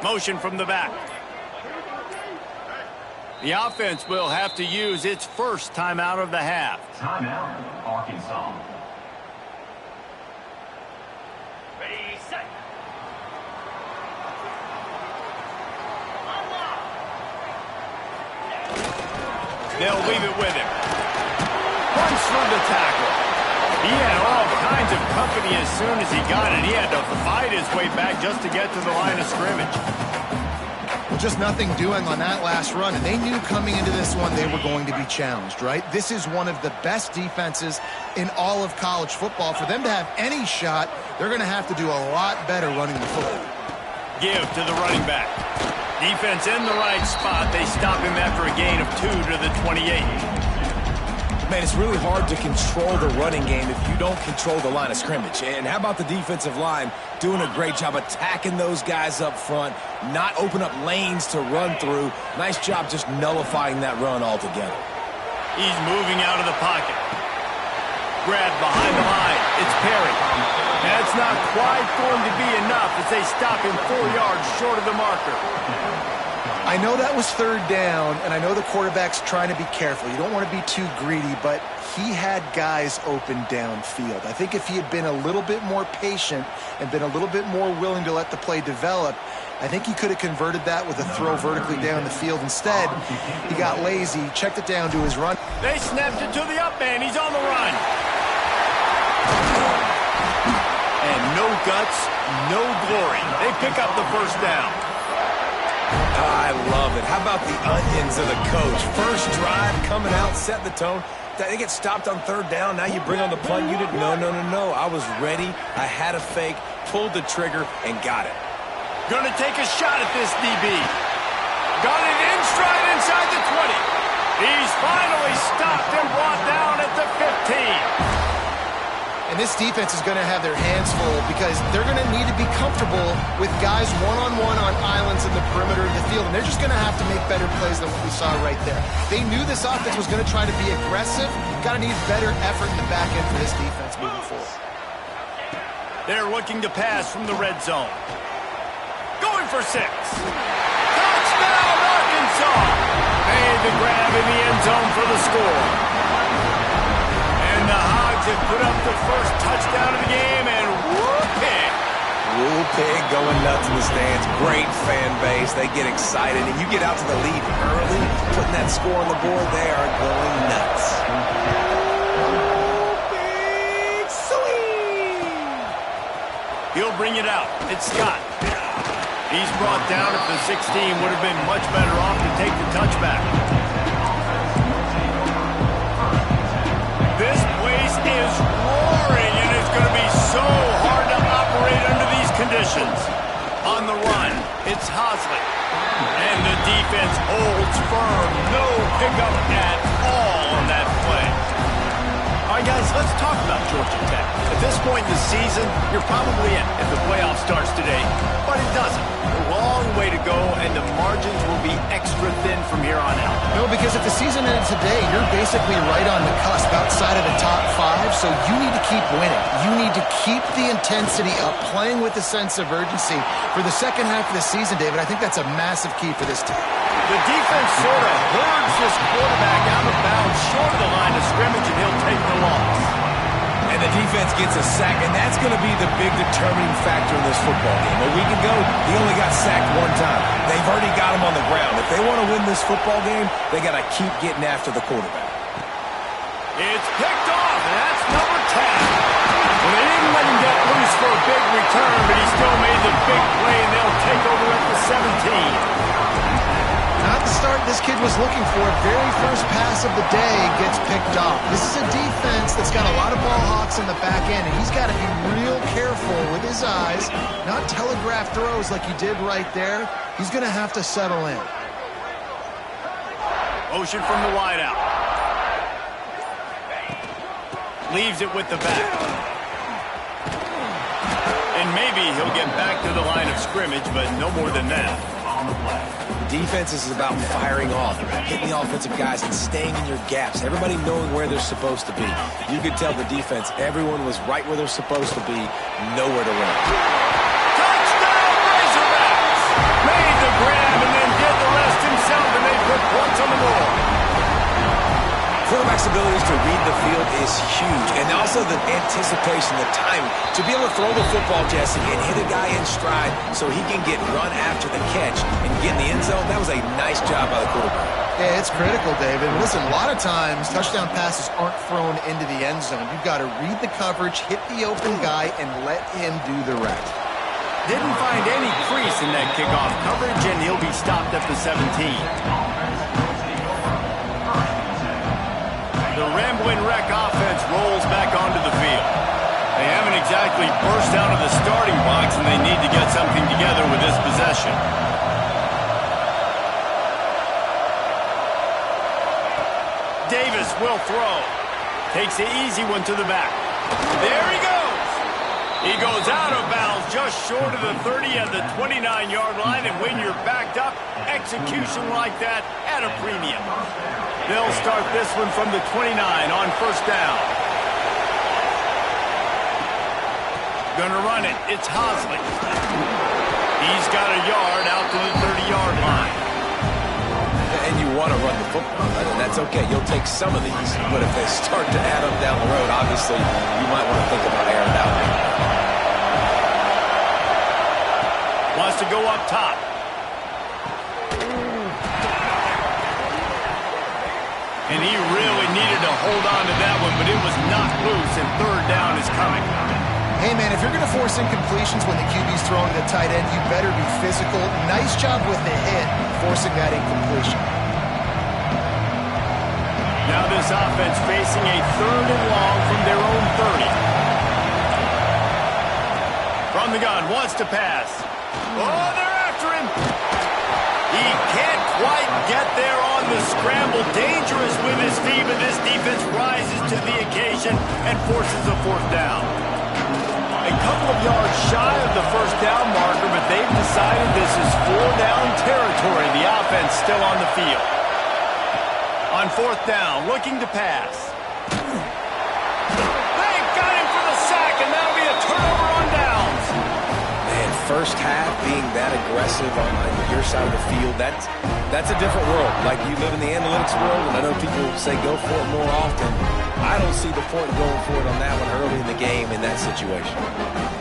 Motion from the back. The offense will have to use its first timeout of the half. Timeout, Arkansas. Ready, set. They'll leave it with him. Runs through the tackle. He had all kinds of company as soon as he got it. He had to fight his way back just to get to the line of scrimmage. Well, just nothing doing on that last run, and they knew coming into this one they were going to be challenged, right? This is one of the best defenses in all of college football. For them to have any shot, they're going to have to do a lot better running the football. Give to the running back. Defense in the right spot. They stop him after a gain of 2 to the 28. Man, it's really hard to control the running game if you don't control the line of scrimmage. And how about the defensive line doing a great job attacking those guys up front, not open up lanes to run through. Nice job just nullifying that run altogether. He's moving out of the pocket. Grabbed behind the line. It's Perry. That's not quite going to be enough as they stop him 4 yards short of the marker. I know that was third down, and I know the quarterback's trying to be careful. You don't want to be too greedy, but he had guys open downfield. I think if he had been a little bit more patient and been a little bit more willing to let the play develop, I think he could have converted that with a throw vertically down the field. Instead, he got lazy, checked it down to his run. They snapped it to the up man. He's on the run. And no guts, no glory. They pick up the first down. I love it. How about the onions of the coach? First drive, coming out, set the tone. They get stopped on third down. Now you bring on the punt. You didn't. No. I was ready. I had a fake, pulled the trigger, and got it. Going to take a shot at this DB. Got it in stride inside the 20. He's finally stopped and brought down at the 15. And this defense is going to have their hands full because they're going to need to be comfortable with guys one-on-one on islands in the perimeter of the field. And they're just going to have to make better plays than what we saw right there. They knew this offense was going to try to be aggressive. Got to need better effort in the back end for this defense moving forward. They're looking to pass from the red zone. Going for 6. Touchdown, Arkansas! Made the grab in the end zone for the score. And the Hogs have put up the first touchdown of the game, and whoop-pig. Whoop-pig going nuts in the stands. Great fan base. They get excited, and you get out to the lead early, putting that score on the board. They are going nuts. Big swing! He'll bring it out. It's Scott. He's brought down at the 16. Would have been much better off to take the touchback. This place is roaring, and it's going to be so hard to operate under these conditions. On the run, it's Hosley. And the defense holds firm. No pickup at all on that play. All right, guys, let's talk about Georgia Tech. At this point in the season, you're probably in if the playoff starts today, but it doesn't. A long way to go, and the margins will be extra thin from here on out. No, because if the season ended today, you're basically right on the cusp outside of the top 5, so you need to keep winning. You need to keep the intensity up, playing with a sense of urgency for the second half of the season, David. I think that's a massive key for this team. The defense sort of herds this quarterback out of bounds short of the line of scrimmage, and he'll take the loss. And the defense gets a sack, and that's going to be the big determining factor in this football game. A week ago, he only got sacked 1 time. They've already got him on the ground. If they want to win this football game, they got to keep getting after the quarterback. It's picked off, and that's number 10. Well, they didn't let him get loose for a big return, but he still made the big play, and they'll take over at the 17. Not the start this kid was looking for. Very first pass of the day gets picked off. This is a defense that's got a lot of ball hawks in the back end, and he's got to be real careful with his eyes, not telegraph throws like he did right there. He's going to have to settle in. Motion from the wideout. Leaves it with the back. And maybe he'll get back to the line of scrimmage, but no more than that. On the play. Defense is about firing off, hitting the offensive guys, and staying in your gaps. Everybody knowing where they're supposed to be. You could tell the defense, everyone was right where they're supposed to be, nowhere to run. Touchdown, Razorbacks! points on the board. Quarterback's abilities to read the field is huge, and also the anticipation, the timing. To be able to throw the football, Jesse, and hit a guy in stride so he can get run after the catch and get in the end zone, that was a nice job by the quarterback. Yeah, it's critical, David. Listen, a lot of times touchdown passes aren't thrown into the end zone. You've got to read the coverage, hit the open guy, and let him do the rest. Didn't find any crease in that kickoff coverage, and he'll be stopped at the 17. The Rambling Wreck offense rolls back onto the field. They haven't exactly burst out of the starting box, and they need to get something together with this possession. Davis will throw. Takes the easy one to the back. There he goes. He goes out of bounds just short of the 30 at the 29-yard line, and when you're backed up, execution like that at a premium. They'll start this one from the 29 on first down. Gonna run it. It's Hosley. He's got a yard out to the 30-yard line. And you want to run the football, right? And that's okay. You'll take some of these, but if they start to add up down the road, obviously you might want to think about airing it out. Wants to go up top. And he really needed to hold on to that one, but it was knocked loose, and third down is coming. Hey, man, if you're going to force incompletions when the QB's throwing the tight end, you better be physical. Nice job with the hit, forcing that incompletion. Now this offense facing a third and long from their own 30. From the gun, wants to pass. Oh, they're after him. He can't quite get there on the scramble. Dangerous with his feet, but this defense rises to the occasion and forces a fourth down. A couple of yards shy of the first down marker, but they've decided this is four-down territory. The offense still on the field. On fourth down, looking to pass. They got him for the sack, and that'll be a turnover on downs. Man, first half being that aggressive on your side of the field, that's a different world. Like, you live in the analytics world, and I know people say go for it more often. I don't see the point in going for it on that one early in the game in that situation.